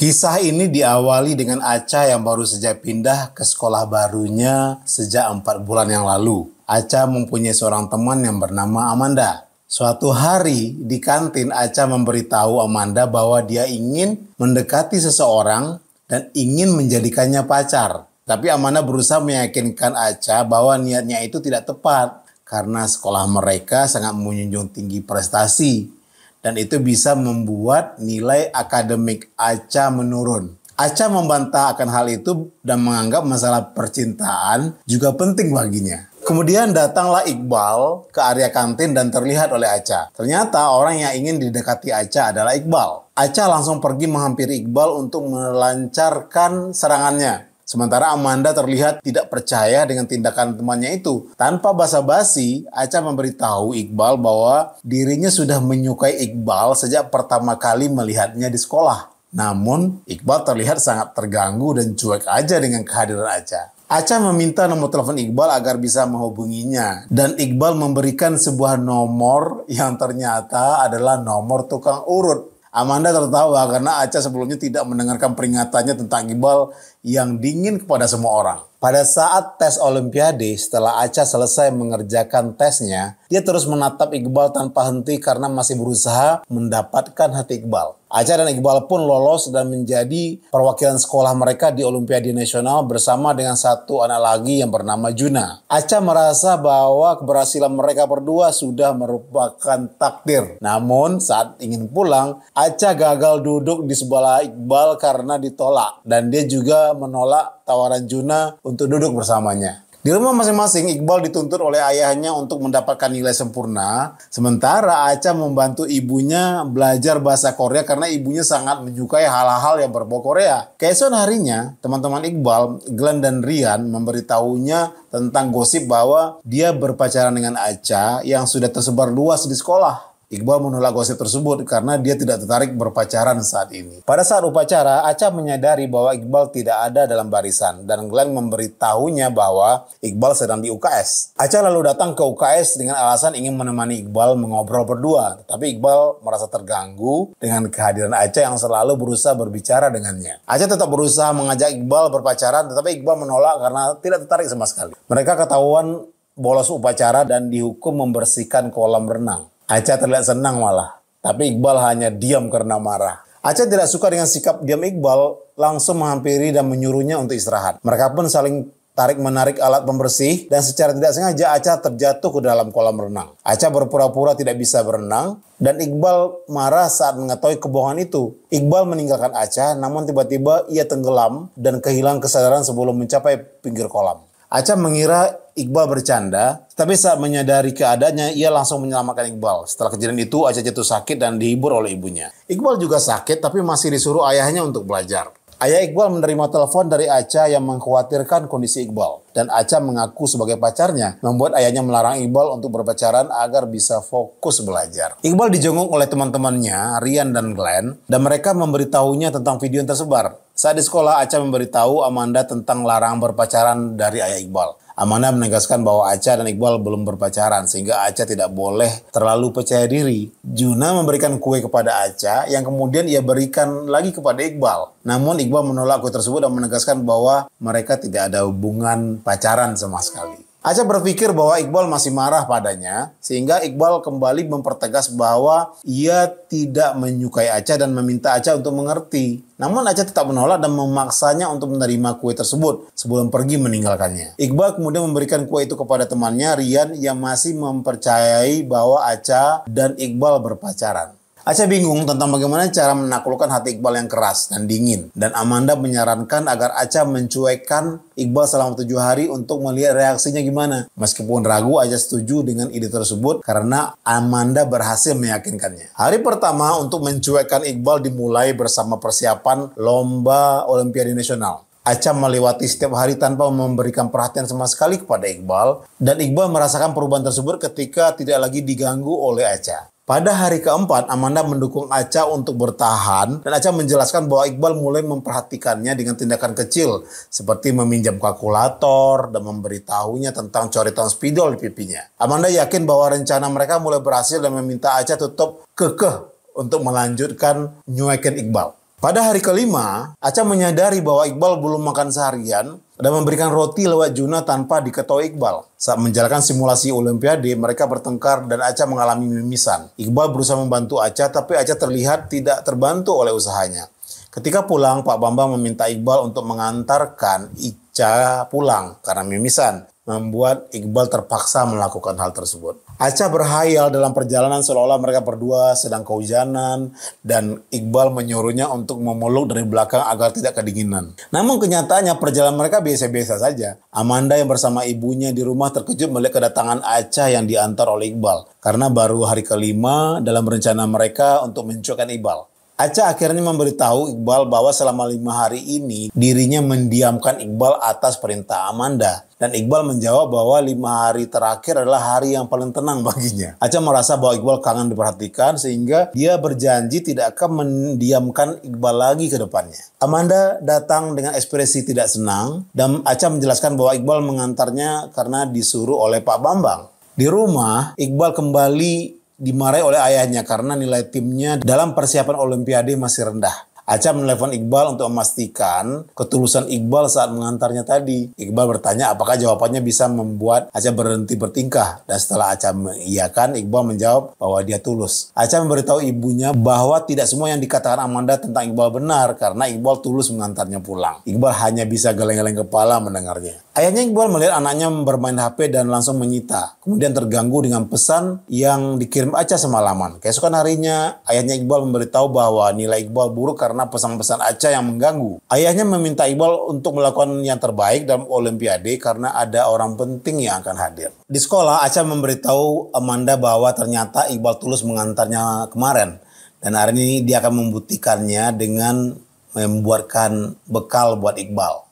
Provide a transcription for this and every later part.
Kisah ini diawali dengan Acha yang baru saja pindah ke sekolah barunya sejak 4 bulan yang lalu. Acha mempunyai seorang teman yang bernama Amanda. Suatu hari di kantin, Acha memberitahu Amanda bahwa dia ingin mendekati seseorang dan ingin menjadikannya pacar. Tapi Amanda berusaha meyakinkan Acha bahwa niatnya itu tidak tepat karena sekolah mereka sangat menjunjung tinggi prestasi. Dan itu bisa membuat nilai akademik Acha menurun. Acha membantah akan hal itu dan menganggap masalah percintaan juga penting baginya. Kemudian datanglah Iqbal ke area kantin dan terlihat oleh Acha. Ternyata orang yang ingin didekati Acha adalah Iqbal. Acha langsung pergi menghampiri Iqbal untuk melancarkan serangannya. Sementara Amanda terlihat tidak percaya dengan tindakan temannya itu. Tanpa basa-basi, Acha memberitahu Iqbal bahwa dirinya sudah menyukai Iqbal sejak pertama kali melihatnya di sekolah. Namun, Iqbal terlihat sangat terganggu dan cuek aja dengan kehadiran Acha. Acha meminta nomor telepon Iqbal agar bisa menghubunginya. Dan Iqbal memberikan sebuah nomor yang ternyata adalah nomor tukang urut. Amanda tertawa karena Acha sebelumnya tidak mendengarkan peringatannya tentang Iqbal yang dingin kepada semua orang. Pada saat tes Olimpiade, setelah Acha selesai mengerjakan tesnya, dia terus menatap Iqbal tanpa henti karena masih berusaha mendapatkan hati Iqbal. Acha dan Iqbal pun lolos dan menjadi perwakilan sekolah mereka di Olimpiade Nasional bersama dengan satu anak lagi yang bernama Juna. Acha merasa bahwa keberhasilan mereka berdua sudah merupakan takdir. Namun saat ingin pulang, Acha gagal duduk di sebelah Iqbal karena ditolak. Dan dia juga menolak tawaran Juna untuk duduk bersamanya. Di rumah masing-masing, Iqbal dituntut oleh ayahnya untuk mendapatkan nilai sempurna. Sementara Acha membantu ibunya belajar bahasa Korea karena ibunya sangat menyukai hal-hal yang berbau Korea. Keesokan harinya, teman-teman Iqbal, Glenn dan Rian memberitahunya tentang gosip bahwa dia berpacaran dengan Acha yang sudah tersebar luas di sekolah. Iqbal menolak gosip tersebut karena dia tidak tertarik berpacaran saat ini. Pada saat upacara, Acha menyadari bahwa Iqbal tidak ada dalam barisan dan Glenn memberitahunya bahwa Iqbal sedang di UKS. Acha lalu datang ke UKS dengan alasan ingin menemani Iqbal mengobrol berdua. Tapi Iqbal merasa terganggu dengan kehadiran Acha yang selalu berusaha berbicara dengannya. Acha tetap berusaha mengajak Iqbal berpacaran, tetapi Iqbal menolak karena tidak tertarik sama sekali. Mereka ketahuan bolos upacara dan dihukum membersihkan kolam renang. Acha terlihat senang malah, tapi Iqbal hanya diam karena marah. Acha tidak suka dengan sikap diam Iqbal, langsung menghampiri dan menyuruhnya untuk istirahat. Mereka pun saling tarik-menarik alat pembersih dan secara tidak sengaja Acha terjatuh ke dalam kolam renang. Acha berpura-pura tidak bisa berenang dan Iqbal marah saat mengetahui kebohongan itu. Iqbal meninggalkan Acha, namun tiba-tiba ia tenggelam dan kehilangan kesadaran sebelum mencapai pinggir kolam. Acha mengira Iqbal bercanda, tapi saat menyadari keadaannya, ia langsung menyelamatkan Iqbal. Setelah kejadian itu, Acha jatuh sakit dan dihibur oleh ibunya. Iqbal juga sakit, tapi masih disuruh ayahnya untuk belajar. Ayah Iqbal menerima telepon dari Acha yang mengkhawatirkan kondisi Iqbal. Dan Acha mengaku sebagai pacarnya, membuat ayahnya melarang Iqbal untuk berpacaran agar bisa fokus belajar. Iqbal dijenguk oleh teman-temannya, Rian dan Glenn, dan mereka memberitahunya tentang video yang tersebar. Saat di sekolah, Acha memberitahu Amanda tentang larangan berpacaran dari ayah Iqbal. Amanda menegaskan bahwa Acha dan Iqbal belum berpacaran sehingga Acha tidak boleh terlalu percaya diri. Juna memberikan kue kepada Acha yang kemudian ia berikan lagi kepada Iqbal. Namun Iqbal menolak kue tersebut dan menegaskan bahwa mereka tidak ada hubungan pacaran sama sekali. Acha berpikir bahwa Iqbal masih marah padanya, sehingga Iqbal kembali mempertegas bahwa ia tidak menyukai Acha dan meminta Acha untuk mengerti. Namun Acha tetap menolak dan memaksanya untuk menerima kue tersebut sebelum pergi meninggalkannya. Iqbal kemudian memberikan kue itu kepada temannya Rian yang masih mempercayai bahwa Acha dan Iqbal berpacaran. Acha bingung tentang bagaimana cara menaklukkan hati Iqbal yang keras dan dingin. Dan Amanda menyarankan agar Acha mencuekkan Iqbal selama 7 hari untuk melihat reaksinya gimana. Meskipun ragu, Acha setuju dengan ide tersebut karena Amanda berhasil meyakinkannya. Hari pertama untuk mencuekkan Iqbal dimulai bersama persiapan lomba Olimpiade Nasional. Acha melewati setiap hari tanpa memberikan perhatian sama sekali kepada Iqbal. Dan Iqbal merasakan perubahan tersebut ketika tidak lagi diganggu oleh Acha. Pada hari keempat, Amanda mendukung Acha untuk bertahan dan Acha menjelaskan bahwa Iqbal mulai memperhatikannya dengan tindakan kecil seperti meminjam kalkulator dan memberitahunya tentang coretan spidol di pipinya. Amanda yakin bahwa rencana mereka mulai berhasil dan meminta Acha tetap kekeh untuk melanjutkan nyuekin Iqbal. Pada hari kelima, Acha menyadari bahwa Iqbal belum makan seharian dan memberikan roti lewat Juna tanpa diketahui Iqbal. Saat menjalankan simulasi Olimpiade, mereka bertengkar dan Acha mengalami mimisan. Iqbal berusaha membantu Acha, tapi Acha terlihat tidak terbantu oleh usahanya. Ketika pulang, Pak Bambang meminta Iqbal untuk mengantarkan Acha pulang karena mimisan, membuat Iqbal terpaksa melakukan hal tersebut. Acha berhayal dalam perjalanan seolah-olah mereka berdua sedang kehujanan dan Iqbal menyuruhnya untuk memeluk dari belakang agar tidak kedinginan. Namun kenyataannya perjalanan mereka biasa-biasa saja. Amanda yang bersama ibunya di rumah terkejut melihat kedatangan Acha yang diantar oleh Iqbal karena baru hari kelima dalam rencana mereka untuk menculikkan Iqbal. Acha akhirnya memberitahu Iqbal bahwa selama 5 hari ini dirinya mendiamkan Iqbal atas perintah Amanda. Dan Iqbal menjawab bahwa 5 hari terakhir adalah hari yang paling tenang baginya. Acha merasa bahwa Iqbal kangen diperhatikan sehingga dia berjanji tidak akan mendiamkan Iqbal lagi ke depannya. Amanda datang dengan ekspresi tidak senang dan Acha menjelaskan bahwa Iqbal mengantarnya karena disuruh oleh Pak Bambang. Di rumah, Iqbal kembali dimarahi oleh ayahnya karena nilai timnya dalam persiapan Olimpiade masih rendah. Acha menelpon Iqbal untuk memastikan ketulusan Iqbal saat mengantarnya tadi. Iqbal bertanya apakah jawabannya bisa membuat Acha berhenti bertingkah. Dan setelah Acha mengiyakan, Iqbal menjawab bahwa dia tulus. Acha memberitahu ibunya bahwa tidak semua yang dikatakan Amanda tentang Iqbal benar karena Iqbal tulus mengantarnya pulang. Iqbal hanya bisa geleng-geleng kepala mendengarnya. Ayahnya Iqbal melihat anaknya bermain HP dan langsung menyita. Kemudian terganggu dengan pesan yang dikirim Acha semalaman. Keesokan harinya, ayahnya Iqbal memberitahu bahwa nilai Iqbal buruk karena pesan-pesan Acha yang mengganggu. Ayahnya meminta Iqbal untuk melakukan yang terbaik dalam Olimpiade karena ada orang penting yang akan hadir. Di sekolah, Acha memberitahu Amanda bahwa ternyata Iqbal tulus mengantarnya kemarin. Dan hari ini dia akan membuktikannya dengan membuatkan bekal buat Iqbal.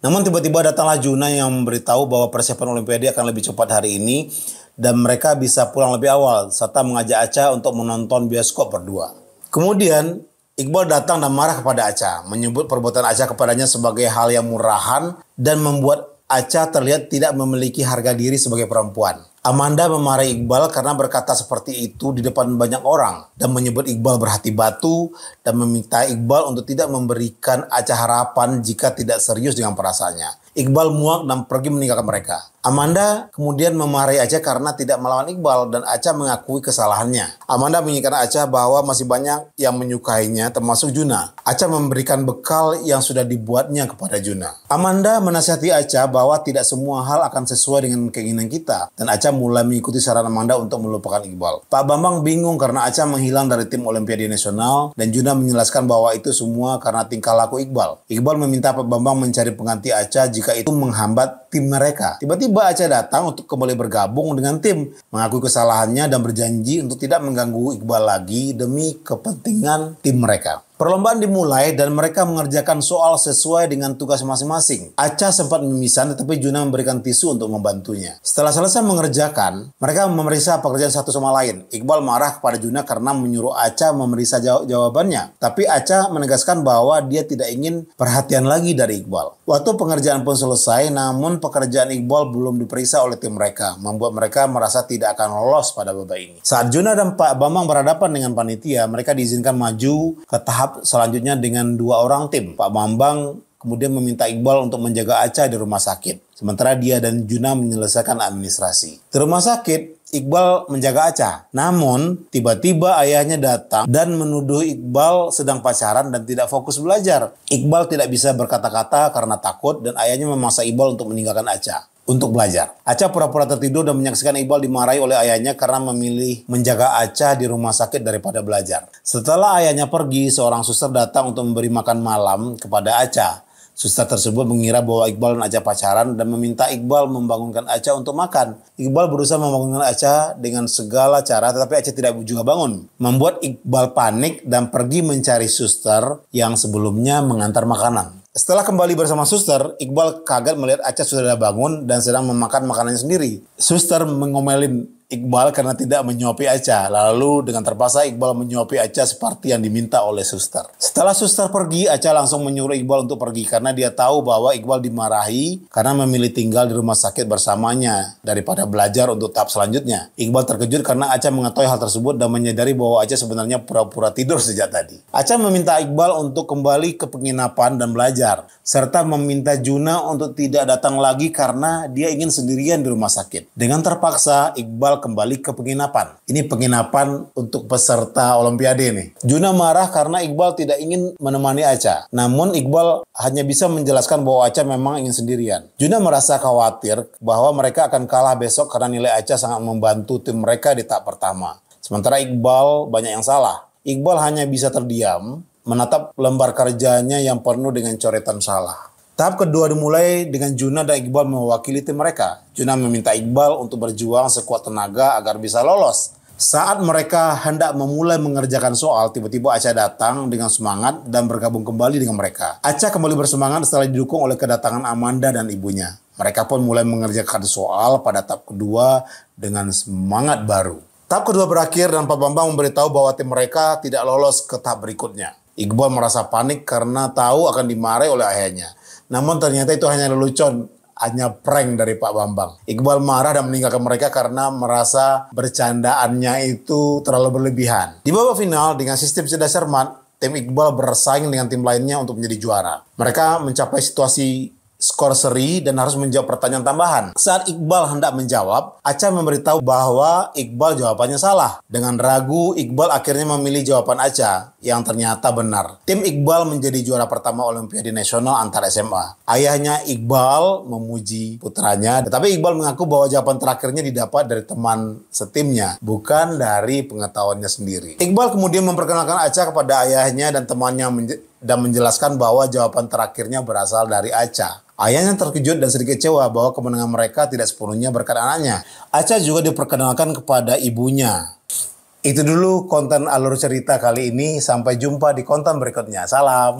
Namun tiba-tiba datanglah Juna yang memberitahu bahwa persiapan Olimpiade akan lebih cepat hari ini dan mereka bisa pulang lebih awal serta mengajak Acha untuk menonton bioskop berdua. Kemudian Iqbal datang dan marah kepada Acha, menyebut perbuatan Acha kepadanya sebagai hal yang murahan dan membuat Acha terlihat tidak memiliki harga diri sebagai perempuan. Amanda memarahi Iqbal karena berkata seperti itu di depan banyak orang dan menyebut Iqbal berhati batu dan meminta Iqbal untuk tidak memberikan Acha harapan jika tidak serius dengan perasaannya. Iqbal muak dan pergi meninggalkan mereka. Amanda kemudian memarahi Acha karena tidak melawan Iqbal dan Acha mengakui kesalahannya. Amanda mengingatkan Acha bahwa masih banyak yang menyukainya termasuk Juna. Acha memberikan bekal yang sudah dibuatnya kepada Juna. Amanda menasihati Acha bahwa tidak semua hal akan sesuai dengan keinginan kita dan Acha mulai mengikuti saran Amanda untuk melupakan Iqbal. Pak Bambang bingung karena Acha menghilang dari tim Olimpiade Nasional dan Juna menjelaskan bahwa itu semua karena tingkah laku Iqbal. Iqbal meminta Pak Bambang mencari pengganti Acha jika itu menghambat tim mereka. Tiba-tiba Acha datang untuk kembali bergabung dengan tim, mengakui kesalahannya dan berjanji untuk tidak mengganggu Iqbal lagi demi kepentingan tim mereka. Perlombaan dimulai dan mereka mengerjakan soal sesuai dengan tugas masing-masing. Acha sempat mimisan tetapi Juna memberikan tisu untuk membantunya. Setelah selesai mengerjakan, mereka memeriksa pekerjaan satu sama lain. Iqbal marah kepada Juna karena menyuruh Acha memeriksa jawabannya. Tapi Acha menegaskan bahwa dia tidak ingin perhatian lagi dari Iqbal. Waktu pengerjaan pun selesai, namun pekerjaan Iqbal belum diperiksa oleh tim mereka, membuat mereka merasa tidak akan lolos pada babak ini. Saat Juna dan Pak Bambang berhadapan dengan panitia, mereka diizinkan maju ke tahap selanjutnya dengan 2 orang tim. Pak Bambang kemudian meminta Iqbal untuk menjaga Acha di rumah sakit. Sementara dia dan Juna menyelesaikan administrasi. Di rumah sakit, Iqbal menjaga Acha. Namun, tiba-tiba ayahnya datang dan menuduh Iqbal sedang pacaran dan tidak fokus belajar. Iqbal tidak bisa berkata-kata karena takut dan ayahnya memaksa Iqbal untuk meninggalkan Acha untuk belajar. Acha pura-pura tertidur dan menyaksikan Iqbal dimarahi oleh ayahnya karena memilih menjaga Acha di rumah sakit daripada belajar. Setelah ayahnya pergi, seorang suster datang untuk memberi makan malam kepada Acha. Suster tersebut mengira bahwa Iqbal dan Acha pacaran dan meminta Iqbal membangunkan Acha untuk makan. Iqbal berusaha membangunkan Acha dengan segala cara tetapi Acha tidak juga bangun. Membuat Iqbal panik dan pergi mencari suster yang sebelumnya mengantar makanan. Setelah kembali bersama suster, Iqbal kaget melihat Acha sudah bangun dan sedang memakan makanannya sendiri. Suster mengomelin Iqbal karena tidak menyuapi Acha. Lalu dengan terpaksa Iqbal menyuapi Acha seperti yang diminta oleh suster. Setelah suster pergi, Acha langsung menyuruh Iqbal untuk pergi karena dia tahu bahwa Iqbal dimarahi karena memilih tinggal di rumah sakit bersamanya daripada belajar untuk tahap selanjutnya. Iqbal terkejut karena Acha mengetahui hal tersebut dan menyadari bahwa Acha sebenarnya pura-pura tidur sejak tadi. Acha meminta Iqbal untuk kembali ke penginapan dan belajar, serta meminta Juna untuk tidak datang lagi karena dia ingin sendirian di rumah sakit. Dengan terpaksa, Iqbal kembali ke penginapan. Ini penginapan untuk peserta Olimpiade nih. Juna marah karena Iqbal tidak ingin menemani Acha. Namun Iqbal hanya bisa menjelaskan bahwa Acha memang ingin sendirian. Juna merasa khawatir bahwa mereka akan kalah besok karena nilai Acha sangat membantu tim mereka di tahap pertama. Sementara Iqbal banyak yang salah. Iqbal hanya bisa terdiam, menatap lembar kerjanya yang penuh dengan coretan salah. Tahap kedua dimulai dengan Juna dan Iqbal mewakili tim mereka. Juna meminta Iqbal untuk berjuang sekuat tenaga agar bisa lolos. Saat mereka hendak memulai mengerjakan soal, tiba-tiba Acha datang dengan semangat dan bergabung kembali dengan mereka. Acha kembali bersemangat setelah didukung oleh kedatangan Amanda dan ibunya. Mereka pun mulai mengerjakan soal pada tahap kedua dengan semangat baru. Tahap kedua berakhir dan Pak Bambang memberitahu bahwa tim mereka tidak lolos ke tahap berikutnya. Iqbal merasa panik karena tahu akan dimarahi oleh ayahnya. Namun ternyata itu hanya lelucon, hanya prank dari Pak Bambang. Iqbal marah dan meninggalkan mereka karena merasa bercandaannya itu terlalu berlebihan. Di babak final dengan sistem cerdas cermat, tim Iqbal bersaing dengan tim lainnya untuk menjadi juara. Mereka mencapai situasi skor seri dan harus menjawab pertanyaan tambahan. Saat Iqbal hendak menjawab, Acha memberitahu bahwa Iqbal jawabannya salah. Dengan ragu, Iqbal akhirnya memilih jawaban Acha yang ternyata benar. Tim Iqbal menjadi juara pertama Olimpiade Nasional antar SMA. Ayahnya Iqbal memuji putranya, tetapi Iqbal mengaku bahwa jawaban terakhirnya didapat dari teman setimnya, bukan dari pengetahuannya sendiri. Iqbal kemudian memperkenalkan Acha kepada ayahnya dan temannya dan menjelaskan bahwa jawaban terakhirnya berasal dari Acha. Ayahnya terkejut dan sedikit kecewa bahwa kemenangan mereka tidak sepenuhnya berkat anaknya. Acha juga diperkenalkan kepada ibunya. Itu dulu konten alur cerita kali ini. Sampai jumpa di konten berikutnya. Salam.